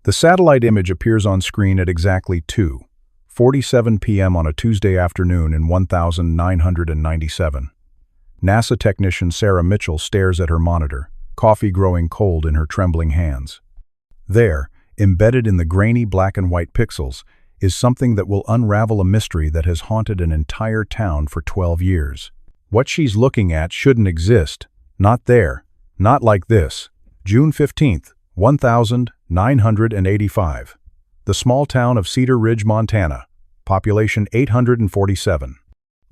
The satellite image appears on screen at exactly 2:47 p.m. on a Tuesday afternoon in 1997. NASA technician Sarah Mitchell stares at her monitor, coffee growing cold in her trembling hands. There, embedded in the grainy black and white pixels, is something that will unravel a mystery that has haunted an entire town for 12 years. What she's looking at shouldn't exist. Not there. Not like this. June 15th, 1985. The small town of Cedar Ridge, Montana. Population 847.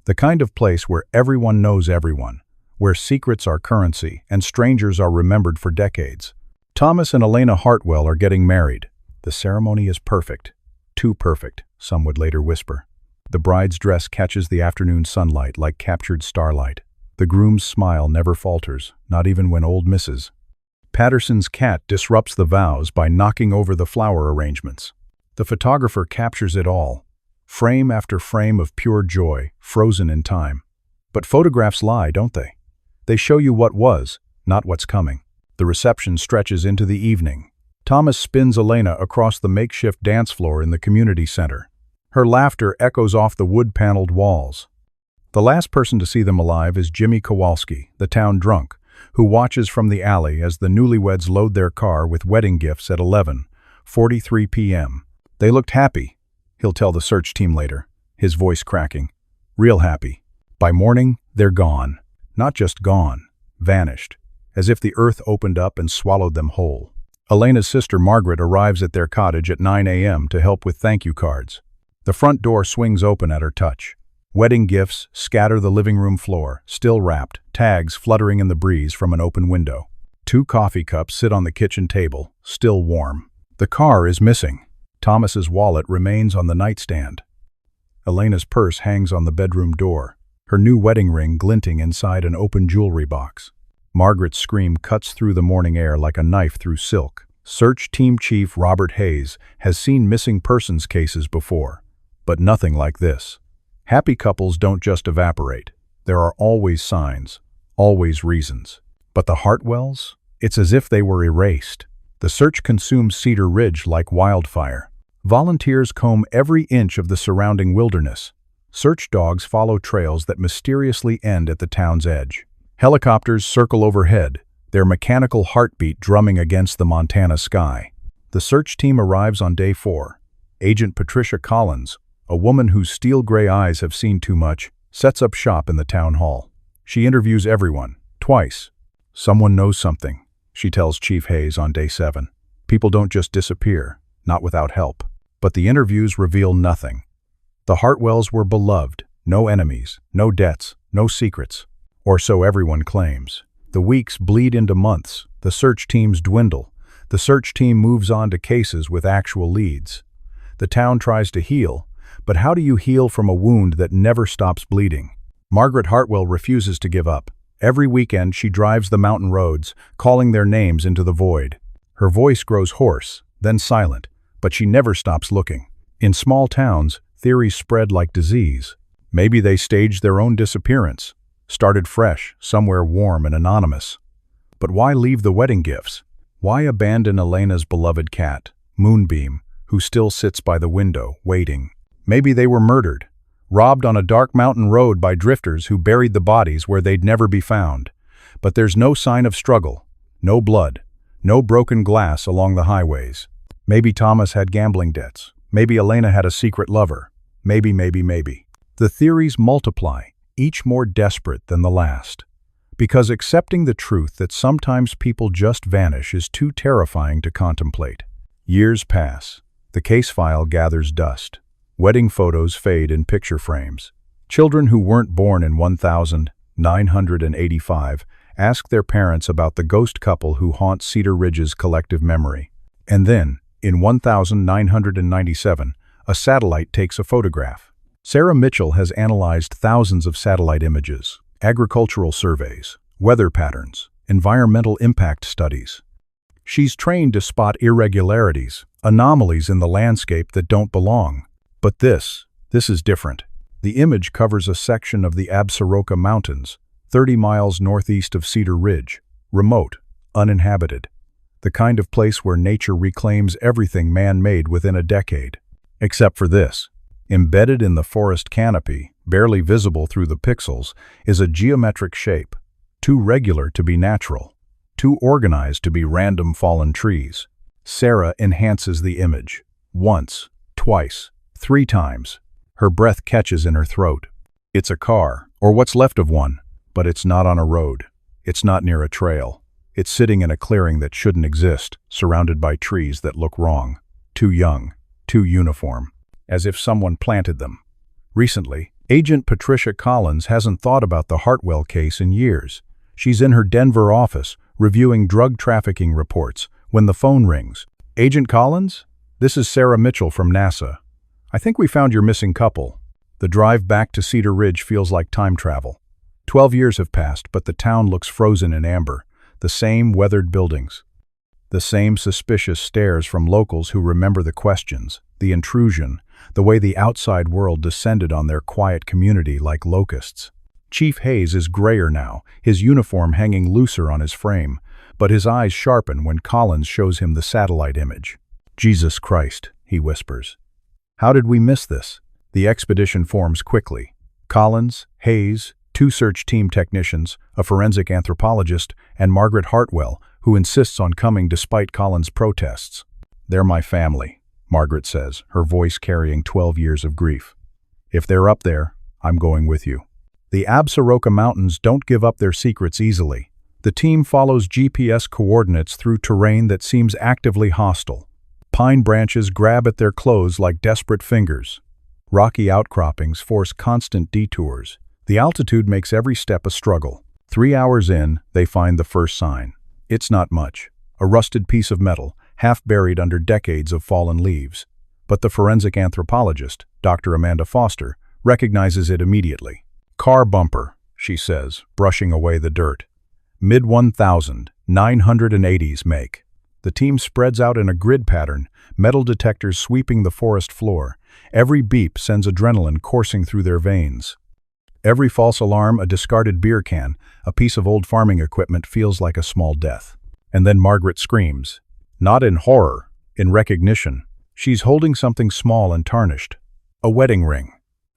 The kind of place where everyone knows everyone, where secrets are currency and strangers are remembered for decades. Thomas and Elena Hartwell are getting married. The ceremony is perfect. Too perfect, some would later whisper. The bride's dress catches the afternoon sunlight like captured starlight. The groom's smile never falters, not even when old Mrs. Patterson's cat disrupts the vows by knocking over the flower arrangements. The photographer captures it all, frame after frame of pure joy, frozen in time. But photographs lie, don't they? They show you what was, not what's coming. The reception stretches into the evening. Thomas spins Elena across the makeshift dance floor in the community center. Her laughter echoes off the wood-paneled walls. The last person to see them alive is Jimmy Kowalski, the town drunk, who watches from the alley as the newlyweds load their car with wedding gifts at 11:43 p.m. They looked happy, he'll tell the search team later, his voice cracking. Real happy. By morning, they're gone. Not just gone, vanished, as if the earth opened up and swallowed them whole. Elena's sister Margaret arrives at their cottage at 9 a.m. to help with thank you cards. The front door swings open at her touch. Wedding gifts scatter the living room floor, still wrapped, tags fluttering in the breeze from an open window. 2 coffee cups sit on the kitchen table, still warm. The car is missing. Thomas's wallet remains on the nightstand. Elena's purse hangs on the bedroom door, her new wedding ring glinting inside an open jewelry box. Margaret's scream cuts through the morning air like a knife through silk. Search Team Chief Robert Hayes has seen missing persons cases before, but nothing like this. Happy couples don't just evaporate. There are always signs, always reasons. But the Hartwells? It's as if they were erased. The search consumes Cedar Ridge like wildfire. Volunteers comb every inch of the surrounding wilderness. Search dogs follow trails that mysteriously end at the town's edge. Helicopters circle overhead, their mechanical heartbeat drumming against the Montana sky. The search team arrives on day 4. Agent Patricia Collins, a woman whose steel-gray eyes have seen too much, sets up shop in the town hall. She interviews everyone, twice. Someone knows something, she tells Chief Hayes on day 7. People don't just disappear, not without help. But the interviews reveal nothing. The Hartwells were beloved, no enemies, no debts, no secrets. Or so everyone claims. The weeks bleed into months, the search teams dwindle. The search team moves on to cases with actual leads. The town tries to heal, but how do you heal from a wound that never stops bleeding? Margaret Hartwell refuses to give up. Every weekend she drives the mountain roads, calling their names into the void. Her voice grows hoarse, then silent, but she never stops looking. In small towns, theories spread like disease. Maybe they staged their own disappearance. Started fresh, somewhere warm and anonymous. But why leave the wedding gifts? Why abandon Elena's beloved cat, Moonbeam, who still sits by the window, waiting? Maybe they were murdered, robbed on a dark mountain road by drifters who buried the bodies where they'd never be found. But there's no sign of struggle, no blood, no broken glass along the highways. Maybe Thomas had gambling debts. Maybe Elena had a secret lover. Maybe. The theories multiply, each more desperate than the last. Because accepting the truth that sometimes people just vanish is too terrifying to contemplate. Years pass. The case file gathers dust. Wedding photos fade in picture frames. Children who weren't born in 1985 ask their parents about the ghost couple who haunt Cedar Ridge's collective memory. And then, in 1997, a satellite takes a photograph. Sarah Mitchell has analyzed thousands of satellite images, agricultural surveys, weather patterns, environmental impact studies. She's trained to spot irregularities, anomalies in the landscape that don't belong. But this is different. The image covers a section of the Absaroka Mountains, 30 miles northeast of Cedar Ridge, remote, uninhabited. The kind of place where nature reclaims everything man-made within a decade. Except for this. Embedded in the forest canopy, barely visible through the pixels, is a geometric shape, too regular to be natural, too organized to be random fallen trees. Sarah enhances the image. Once, twice, 3 times. Her breath catches in her throat. It's a car, or what's left of one, but it's not on a road. It's not near a trail. It's sitting in a clearing that shouldn't exist, surrounded by trees that look wrong. Too young, too uniform. As if someone planted them. Recently, Agent Patricia Collins hasn't thought about the Hartwell case in years. She's in her Denver office, reviewing drug trafficking reports, when the phone rings. "Agent Collins? This is Sarah Mitchell from NASA. I think we found your missing couple." The drive back to Cedar Ridge feels like time travel. 12 years have passed, but the town looks frozen in amber. The same weathered buildings. The same suspicious stares from locals who remember the questions, the intrusion, the way the outside world descended on their quiet community like locusts. Chief Hayes is grayer now, his uniform hanging looser on his frame, but his eyes sharpen when Collins shows him the satellite image. "Jesus Christ," he whispers. "How did we miss this?" The expedition forms quickly. Collins, Hayes, 2 search team technicians, a forensic anthropologist, and Margaret Hartwell, who insists on coming despite Collins' protests. "They're my family," Margaret says, her voice carrying 12 years of grief. "If they're up there, I'm going with you." The Absaroka Mountains don't give up their secrets easily. The team follows GPS coordinates through terrain that seems actively hostile. Pine branches grab at their clothes like desperate fingers. Rocky outcroppings force constant detours. The altitude makes every step a struggle. 3 hours in, they find the first sign. It's not much. A rusted piece of metal, half buried under decades of fallen leaves. But the forensic anthropologist, Dr. Amanda Foster, recognizes it immediately. "Car bumper," she says, brushing away the dirt. "Mid-1980s make." The team spreads out in a grid pattern, metal detectors sweeping the forest floor. Every beep sends adrenaline coursing through their veins. Every false alarm, a discarded beer can, a piece of old farming equipment feels like a small death. And then Margaret screams. Not in horror, in recognition. She's holding something small and tarnished. A wedding ring.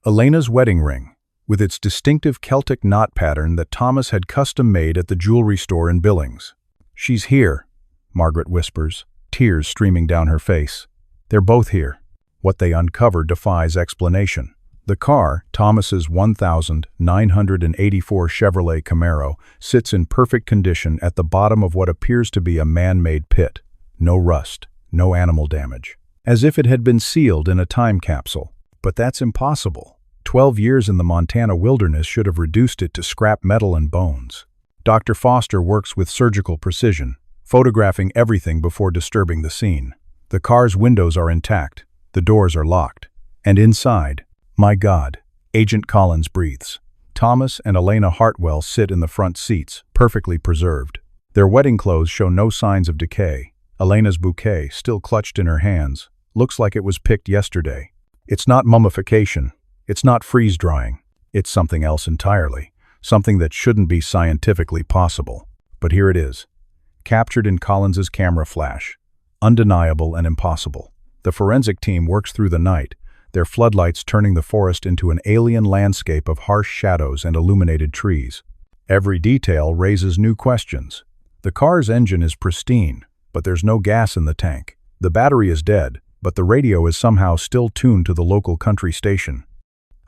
Elena's wedding ring, with its distinctive Celtic knot pattern that Thomas had custom-made at the jewelry store in Billings. "She's here," Margaret whispers, tears streaming down her face. They're both here. What they uncover defies explanation. The car, Thomas's 1984 Chevrolet Camaro, sits in perfect condition at the bottom of what appears to be a man-made pit. No rust, no animal damage. As if it had been sealed in a time capsule. But that's impossible. 12 years in the Montana wilderness should have reduced it to scrap metal and bones. Dr. Foster works with surgical precision, photographing everything before disturbing the scene. The car's windows are intact, the doors are locked. And inside, my God, Agent Collins breathes. Thomas and Elena Hartwell sit in the front seats, perfectly preserved. Their wedding clothes show no signs of decay. Elena's bouquet, still clutched in her hands, looks like it was picked yesterday. It's not mummification. It's not freeze-drying. It's something else entirely. Something that shouldn't be scientifically possible. But here it is. Captured in Collins's camera flash. Undeniable and impossible. The forensic team works through the night, their floodlights turning the forest into an alien landscape of harsh shadows and illuminated trees. Every detail raises new questions. The car's engine is pristine, but there's no gas in the tank. The battery is dead, but the radio is somehow still tuned to the local country station.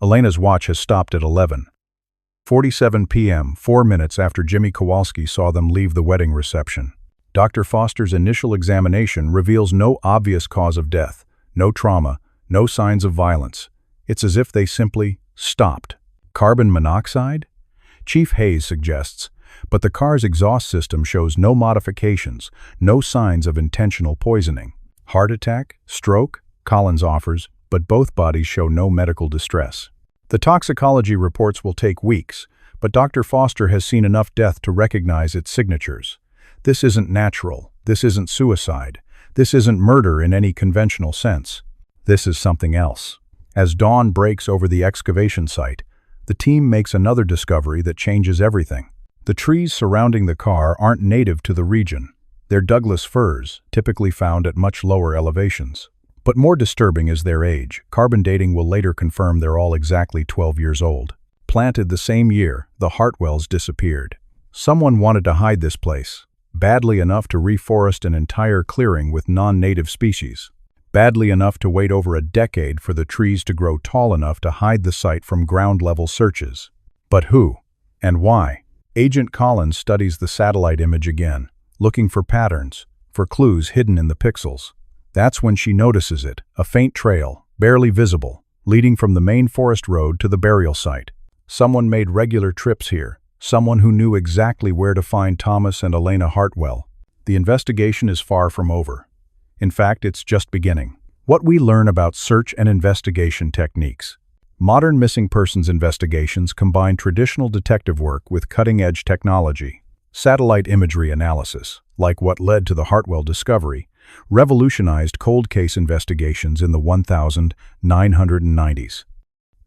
Elena's watch has stopped at 11:47 p.m., 4 minutes after Jimmy Kowalski saw them leave the wedding reception. Dr. Foster's initial examination reveals no obvious cause of death, no trauma, no signs of violence. It's as if they simply stopped. Carbon monoxide? Chief Hayes suggests, but the car's exhaust system shows no modifications, no signs of intentional poisoning. Heart attack? Stroke? Collins offers, but both bodies show no medical distress. The toxicology reports will take weeks, but Dr. Foster has seen enough death to recognize its signatures. This isn't natural. This isn't suicide. This isn't murder in any conventional sense. This is something else. As dawn breaks over the excavation site, the team makes another discovery that changes everything. The trees surrounding the car aren't native to the region. They're Douglas firs, typically found at much lower elevations. But more disturbing is their age. Carbon dating will later confirm they're all exactly 12 years old. Planted the same year, the Hartwells disappeared. Someone wanted to hide this place, badly enough to reforest an entire clearing with non-native species, badly enough to wait over a decade for the trees to grow tall enough to hide the site from ground-level searches. But who? And why? Agent Collins studies the satellite image again, looking for patterns, for clues hidden in the pixels. That's when she notices it, a faint trail, barely visible, leading from the main forest road to the burial site. Someone made regular trips here, someone who knew exactly where to find Thomas and Elena Hartwell. The investigation is far from over. In fact, it's just beginning. What we learn about search and investigation techniques. Modern missing persons investigations combine traditional detective work with cutting-edge technology. Satellite imagery analysis, like what led to the Hartwell discovery, revolutionized cold case investigations in the 1990s.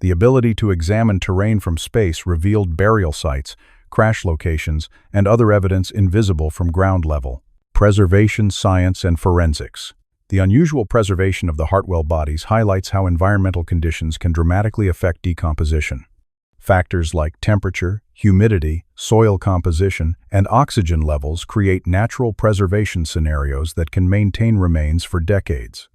The ability to examine terrain from space revealed burial sites, crash locations, and other evidence invisible from ground level. Preservation, science, and forensics. The unusual preservation of the Hartwell bodies highlights how environmental conditions can dramatically affect decomposition. Factors like temperature, humidity, soil composition, and oxygen levels create natural preservation scenarios that can maintain remains for decades.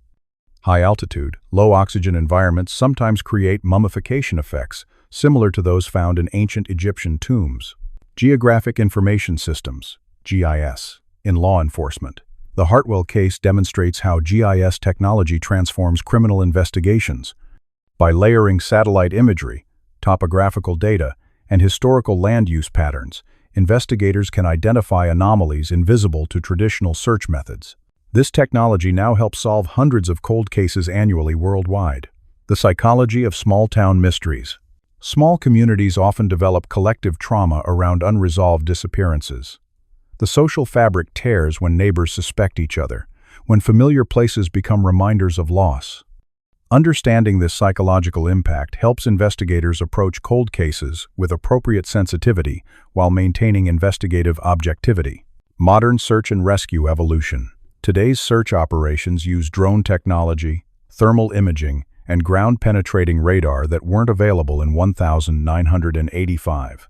High-altitude, low-oxygen environments sometimes create mummification effects, similar to those found in ancient Egyptian tombs. Geographic Information Systems, GIS, in law enforcement. The Hartwell case demonstrates how GIS technology transforms criminal investigations. By layering satellite imagery, topographical data, and historical land use patterns, investigators can identify anomalies invisible to traditional search methods. This technology now helps solve hundreds of cold cases annually worldwide. The psychology of small-town mysteries. Small communities often develop collective trauma around unresolved disappearances. The social fabric tears when neighbors suspect each other, when familiar places become reminders of loss. Understanding this psychological impact helps investigators approach cold cases with appropriate sensitivity while maintaining investigative objectivity. Modern search and rescue evolution. Today's search operations use drone technology, thermal imaging, and ground-penetrating radar that weren't available in 1985.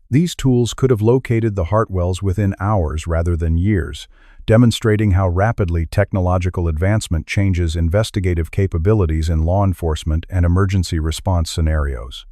These tools could have located the Hartwells within hours rather than years, demonstrating how rapidly technological advancement changes investigative capabilities in law enforcement and emergency response scenarios.